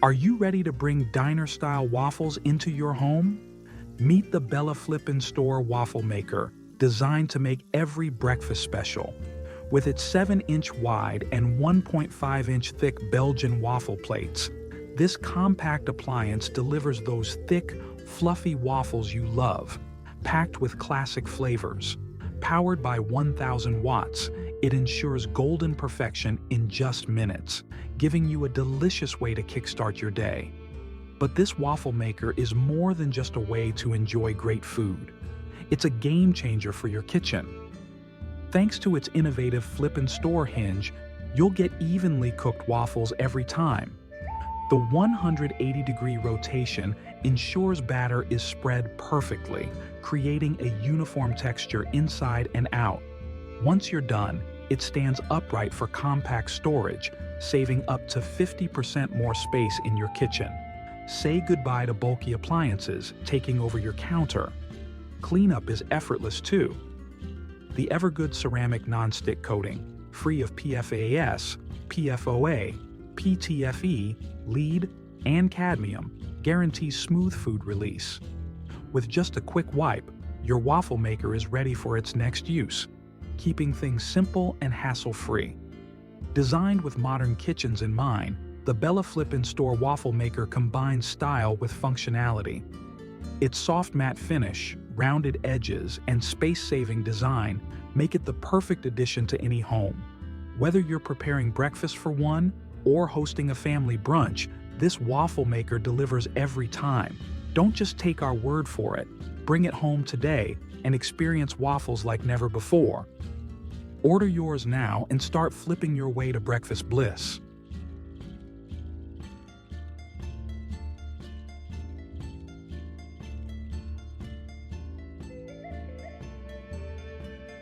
Are you ready to bring diner-style waffles into your home? Meet the Bella Flip-n-Store Waffle Maker, designed to make every breakfast special. With its 7-inch wide and 1.5-inch thick Belgian waffle plates, this compact appliance delivers those thick, fluffy waffles you love, packed with classic flavors. Powered by 1,000 watts, it ensures golden perfection in just minutes, giving you a delicious way to kickstart your day. But this waffle maker is more than just a way to enjoy great food. It's a game changer for your kitchen. Thanks to its innovative flip-and-store hinge, you'll get evenly cooked waffles every time. The 180-degree rotation ensures batter is spread perfectly, creating a uniform texture inside and out. Once you're done, it stands upright for compact storage, saving up to 50% more space in your kitchen. Say goodbye to bulky appliances taking over your counter. Cleanup is effortless too. The EverGood Ceramic Nonstick Coating, free of PFAS, PFOA, PTFE, lead, and cadmium, guarantees smooth food release. With just a quick wipe, your waffle maker is ready for its next use, keeping things simple and hassle-free. Designed with modern kitchens in mind, the Bella Flip-n-Store Waffle Maker combines style with functionality. Its soft matte finish, rounded edges, and space-saving design make it the perfect addition to any home. Whether you're preparing breakfast for one or hosting a family brunch, this waffle maker delivers every time. Don't just take our word for it. Bring it home today and experience waffles like never before. Order yours now and start flipping your way to breakfast bliss.